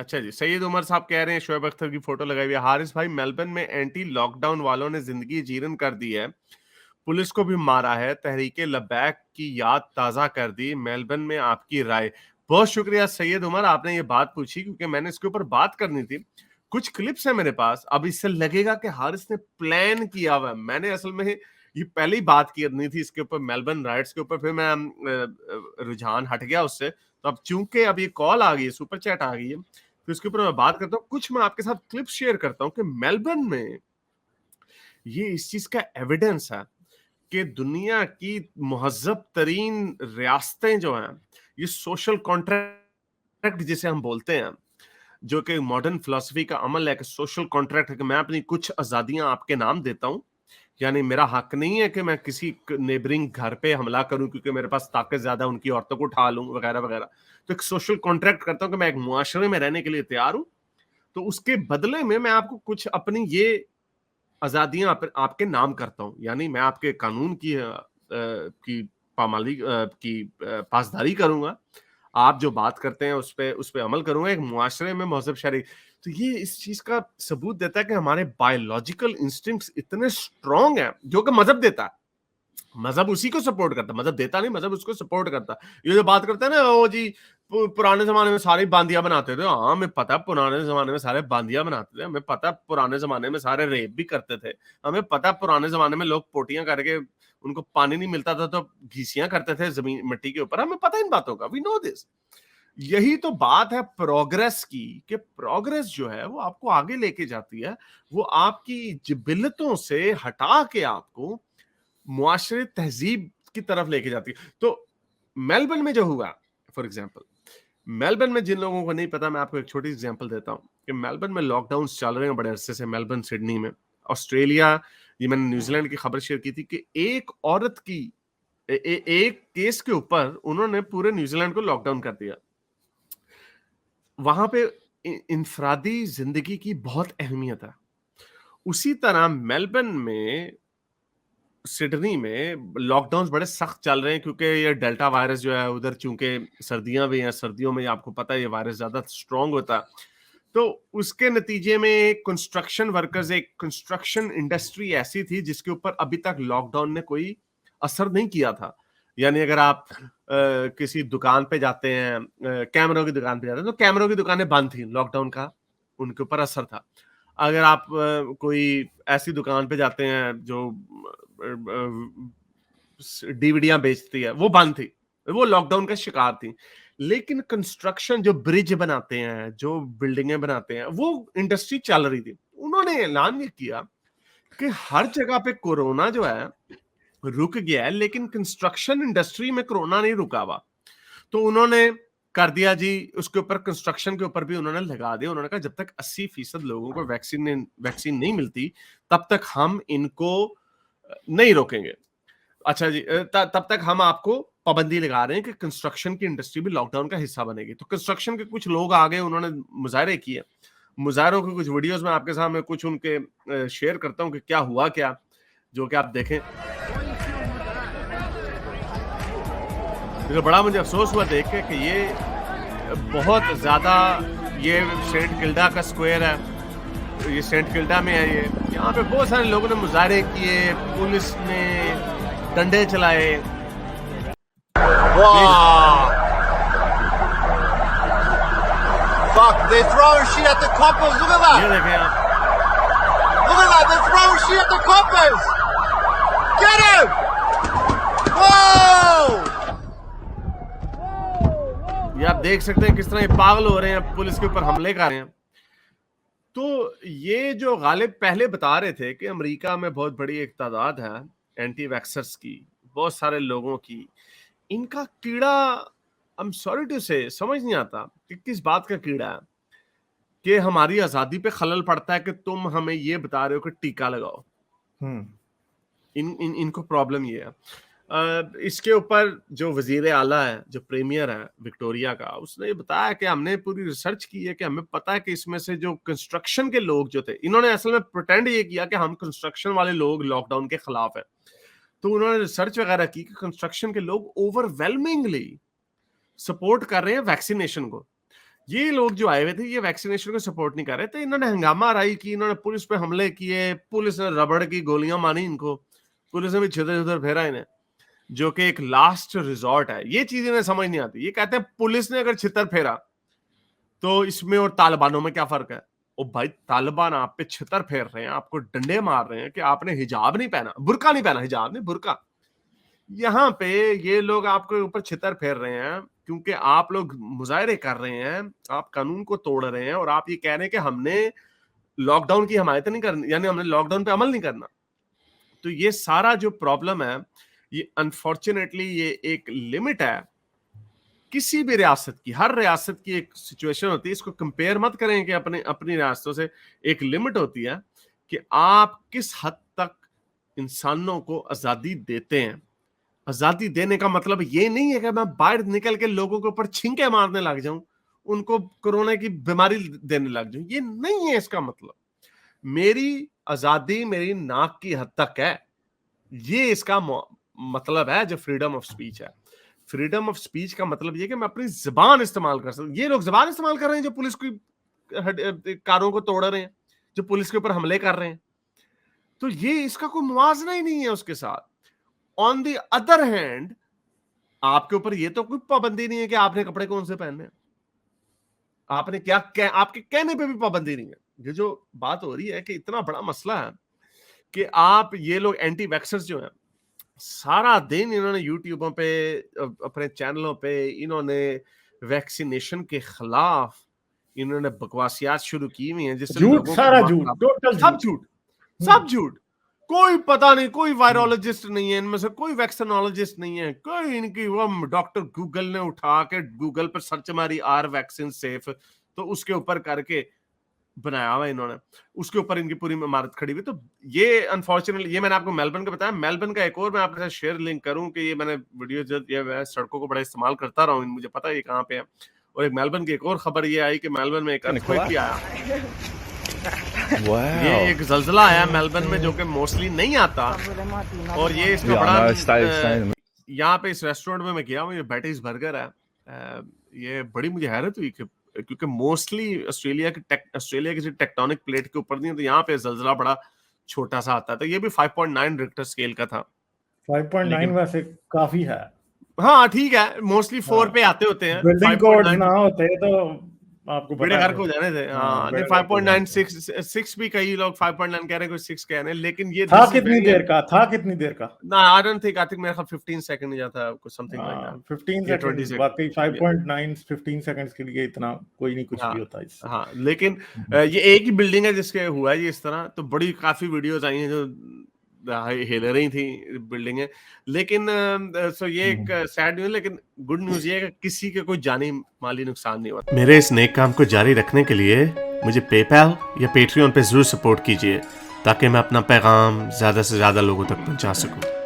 अच्छा जी, सैयद उमर साहब कह रहे हैं शोएब अख्तर की फोटो लगाई हुई है। हारिस भाई, मेलबर्न में एंटी लॉकडाउन वालों ने जिंदगी जीरन कर दी है, पुलिस को भी मारा है, तहरीके लबैक की याद ताजा कर दी। मेलबर्न में आपकी राय? बहुत शुक्रिया सैयद उमर, आपने ये बात पूछी क्योंकि मैंने इसके ऊपर बात करनी थी। कुछ क्लिप्स है मेरे पास, अब इससे लगेगा कि हारिस ने प्लान किया हुआ है। मैंने असल में ये पहले ही बात करनी थी इसके ऊपर, मेलबर्न राइट्स के ऊपर, फिर मैं रुझान हट गया उससे। तो अब चूंकि अब ये कॉल आ गई है, सुपर चैट आ गई है, तो इसके ऊपर मैं बात करता हूँ। कुछ मैं आपके साथ क्लिप शेयर करता हूँ कि मेलबर्न में ये इस चीज का एविडेंस है कि दुनिया की मुहज्जब तरीन रियासतें जो हैं, ये सोशल कॉन्ट्रैक्ट जिसे हम बोलते हैं, जो कि मॉडर्न फिलॉसफी का अमल है कि सोशल कॉन्ट्रैक्ट है कि मैं अपनी कुछ आजादियां आपके नाम देता हूं, यानी मेरा हक नहीं है कि मैं किसी नेबरिंग घर पे हमला करूं क्योंकि मेरे पास ताकत ज्यादा, उनकी औरतों को उठा लूं वगैरह वगैरह। तो एक सोशल कॉन्ट्रैक्ट करता हूं कि मैं एक मुआशरे में रहने के लिए तैयार हूं, तो उसके बदले में मैं आपको कुछ अपनी ये आजादियां आपके नाम करता हूं, यानी मैं आपके कानून की पामाली की पासदारी करूंगा, आप जो बात करते हैं उस पे अमल करूंगा, एक मुआशरे में महजब शहरी। तो ये इस चीज का सबूत देता है कि हमारे बायोलॉजिकल इंस्टिंक्ट्स इतने स्ट्रांग हैं, जो कि मजहब देता है। मजहब उसी को सपोर्ट करता, मजहब देता नहीं, मजहब उसको सपोर्ट करता। ये जो बात करते हैं ना, ओ जी पुराने जमाने में सारे बांदिया बनाते थे, हाँ हमें पता है पुराने जमाने में सारे बांदिया बनाते थे, हमें पता है पुराने जमाने में सारे रेप भी करते थे, हमें पता है पुराने जमाने में लोग पोटियां करके उनको पानी नहीं मिलता था तो घीसियां करते थे जमीन मिट्टी के ऊपर, हमें पता है इन बातों का, वी नो दिस। यही तो बात है प्रोग्रेस की, कि प्रोग्रेस जो है वो आपको आगे लेके जाती है, वो आपकी जिबिलतों से हटा के आपको मुआशरे तहजीब की तरफ लेके जाती है। तो मेलबर्न में जो हुआ, फॉर एग्जाम्पल, मेलबर्न में जिन लोगों को नहीं पता, मैं आपको एक छोटी एग्जाम्पल देता हूं कि मेलबर्न में लॉकडाउन चल रहे हैं बड़े अरसे से, मेलबर्न, सिडनी में, ऑस्ट्रेलिया, ये मैंने न्यूजीलैंड की खबर शेयर की थी कि एक औरत की एक केस के ऊपर उन्होंने पूरे न्यूजीलैंड को लॉकडाउन कर दिया। वहां पे इंफरादी जिंदगी की बहुत अहमियत है। उसी तरह मेलबर्न में, सिडनी में लॉकडाउन बड़े सख्त चल रहे हैं क्योंकि ये डेल्टा वायरस जो है उधर, चूंकि सर्दियां भी हैं, सर्दियों में आपको पता है ये वायरस ज्यादा स्ट्रांग होता है, तो उसके नतीजे में कंस्ट्रक्शन वर्कर्स, एक कंस्ट्रक्शन इंडस्ट्री ऐसी थी जिसके ऊपर अभी तक लॉकडाउन ने कोई असर नहीं किया था। यानी अगर आप किसी दुकान पे जाते हैं, कैमरों की दुकान पे जाते हैं, तो कैमरों की दुकानें बंद थी, लॉकडाउन का उनके ऊपर असर था। अगर आप कोई ऐसी दुकान पे जाते हैं जो डीवीडियां बेचती है, वो बंद थी, वो लॉकडाउन का शिकार थी। लेकिन कंस्ट्रक्शन, जो ब्रिज बनाते हैं, जो बिल्डिंगें बनाते हैं, वो इंडस्ट्री चल रही थी। उन्होंने ऐलान ये किया कि हर जगह पे कोरोना जो है रुक गया है, लेकिन कंस्ट्रक्शन इंडस्ट्री में कोरोना नहीं रुका हुआ। तो उन्होंने कर दिया जी, उसके ऊपर कंस्ट्रक्शन के ऊपर भी उन्होंने लगा दिया। उन्होंने कहा जब तक 80% लोगों को वैक्सीन नहीं मिलती, तब तक हम इनको नहीं रोकेंगे। अच्छा जी, तब तक हम आपको पाबंदी लगा रहे हैं कि कंस्ट्रक्शन की इंडस्ट्री भी लॉकडाउन का हिस्सा बनेगी। तो कंस्ट्रक्शन के कुछ लोग आ गए, उन्होंने मुजाहरे किए। मुजाहरों की कुछ वीडियोस में आपके सामने कुछ उनके शेयर करता हूं कि क्या हुआ, क्या जो कि आप देखें। तो बड़ा मुझे अफसोस हुआ देख के कि ये बहुत ज्यादा, ये सेंट किल्डा का स्क्वायर है, ये सेंट किल्डा में है, ये यहाँ पे बहुत सारे लोगों ने मुजाहरे किए, पुलिस ने डंडे चलाए। Wow! Fuck, they're throwing shit at the coppers. Look at ये that! देखें आप, Look at that! They're throwing shit at the coppers! Get him! Whoa! ये आप देख सकते हैं किस तरह ये पागल हो रहे हैं, पुलिस के ऊपर हमले कर रहे हैं। तो ये जो गालिब पहले बता रहे थे कि अमेरिका में बहुत बड़ी एक तादाद है एंटी वैक्सर्स की, बहुत सारे लोगों की, इनका कीड़ा, आई एम सॉरी टू से, समझ नहीं आता कि किस बात का कीड़ा है कि हमारी आजादी पे खलल पड़ता है कि तुम हमें ये बता रहे हो कि टीका लगाओ। इनको प्रॉब्लम ये है। इसके ऊपर जो वजीर आला है, जो प्रीमियर है विक्टोरिया का, उसने ये बताया कि हमने पूरी रिसर्च की है कि हमें पता है कि इसमें से जो कंस्ट्रक्शन के लोग जो थे, इन्होंने असल में प्रिटेंड ये किया कि हम कंस्ट्रक्शन वाले लोग लॉकडाउन के खिलाफ है। तो उन्होंने रिसर्च वगैरह की कि कंस्ट्रक्शन के लोग ओवरवेलमिंगली सपोर्ट कर रहे हैं वैक्सीनेशन को, ये लोग जो आए हुए थे ये वैक्सीनेशन को सपोर्ट नहीं कर रहे थे, इन्होंने हंगामा राई की, इन्होंने पुलिस पे हमले किए, पुलिस ने रबड़ की गोलियां मारी इनको, पुलिस ने भी छितर फेरा इन्हें, जो कि एक लास्ट रिजॉर्ट है। ये चीज इन्हें समझ नहीं आती। ये कहते हैं पुलिस ने अगर छितर फेरा तो इसमें और तालिबानों में क्या फर्क है? ओ भाई, तालिबान आप पे छितर फेर रहे हैं, आपको डंडे मार रहे हैं कि आपने हिजाब नहीं पहना, बुर्का नहीं पहना, हिजाब नहीं बुर्का। यहाँ पे ये लोग आपके ऊपर छितर फेर रहे हैं क्योंकि आप लोग मुजाहरे कर रहे हैं, आप कानून को तोड़ रहे हैं और आप ये कह रहे हैं कि हमने लॉकडाउन की हमायत नहीं करनी, यानी हमने लॉकडाउन पे अमल नहीं करना। तो ये सारा जो प्रॉब्लम है, ये अनफॉर्चुनेटली ये एक लिमिट है किसी भी रियासत की। हर रियासत की एक सिचुएशन होती है, इसको कंपेयर मत करें कि अपनी रियासतों से। एक लिमिट होती है कि आप किस हद तक इंसानों को आजादी देते हैं। आजादी देने का मतलब ये नहीं है कि मैं बाहर निकल के लोगों के ऊपर छींके मारने लग जाऊं, उनको कोरोना की बीमारी देने लग जाऊं, ये नहीं है इसका मतलब। मेरी आजादी मेरी नाक की हद तक है, ये इसका मतलब है जो फ्रीडम ऑफ स्पीच है। फ्रीडम ऑफ स्पीच का मतलब ये कि मैं अपनी जुबान इस्तेमाल कर सकता। ये लोग जुबान इस्तेमाल कर रहे हैं जो पुलिस की कारों को तोड़ रहे हैं, जो पुलिस के ऊपर हमले कर रहे हैं, तो ये इसका कोई मुआवजा ही नहीं है उसके साथ। ऑन द अदर हैंड, आपके ऊपर ये तो कोई पाबंदी नहीं है कि आपने कपड़े कौन से पहनने हैं, आपने क्या आपके कहने पे भी पाबंदी नहीं है। ये जो बात हो रही है कि इतना बड़ा मसला है कि आप ये लोग एंटी वैक्सर्स जो हैं, सारा दिन इन्होंने यूट्यूबों पे अपने चैनलों पे इन्होंने वैक्सीनेशन के खिलाफ इन्होंने बकवासियात शुरू की हुई हैं, जिससे झूठ, सारा झूठ, टोटल सब झूठ, सब झूठ। कोई पता नहीं, कोई वायरोलॉजिस्ट नहीं है इनमें से, कोई वैक्सीनोलॉजिस्ट नहीं है, कोई इनकी वो डॉक्टर गूगल ने उठा के गूगल पर सर्च मारी आर वैक्सीन सेफ, तो उसके ऊपर करके बनाया हुआ इन्होंने, उसके ऊपर इनकी पूरी इमारत खड़ी हुई। तो ये अनफॉर्चुनेटली, ये मैंने आपको मेलबर्न का बताया। मेलबर्न का एक और मैं आपके साथ शेयर लिंक करूं कि ये मैंने वीडियो जो ये मैं सड़कों को बड़ा इस्तेमाल करता रहा हूं, मुझे पता है ये कहां पे है। और एक मेलबर्न की एक और खबर ये आई कि मेलबर्न में एक अर्थक्वेक भी आया। ये एक ज़लज़ला आया मेलबर्न में जो कि मोस्टली नहीं आता, और ये इसका बड़ा यहाँ पे इस रेस्टोरेंट में मैं गया हूँ, ये बैटिस बर्गर है। ये बड़ी मुझे हैरत हुई कि क्योंकि मोस्टली ऑस्ट्रेलिया किसी टेक्टोनिक प्लेट के ऊपर नहीं है, तो यहाँ पे ज़लज़ला बड़ा छोटा सा आता है। तो ये भी 5.9 रिक्टर स्केल का था। 5.9 वैसे काफी है। हाँ ठीक है, मोस्टली 4 पे आते होते हैं। बिल्डिंग कोड्स ना होते तो आपको बड़े घर को जाने थे। हाँ, नहीं 5.9 6 भी कई लोग 5.9 कह रहे हैं, कोई 6 कह रहे हैं, लेकिन ये था कितनी देर का ना, I don't think, I think मेरे ख्याल 15 सेकंड ही जाता है, कुछ समथिंग लाइक दैट। 15 सेकंड, बाकी 5.9 15 सेकंड्स के लिए इतना कोई नहीं कुछ भी होता इससे। हाँ, लेकिन ये एक ही बिल्डिंग है जिसके हुआ है ये इस तरह। तो बड़ी काफी वीडियोस आई हैं जो हिल रही थी बिल्डिंगें, लेकिन सो ये एक सैड न्यूज़, लेकिन गुड न्यूज़ ये है कि किसी के कोई जानी माली नुकसान नहीं हुआ। मेरे इस नेक काम को जारी रखने के लिए मुझे पेपैल या पेट्रियन पे जरूर सपोर्ट कीजिए, ताकि मैं अपना पैगाम ज्यादा से ज्यादा लोगों तक पहुंचा सकूं।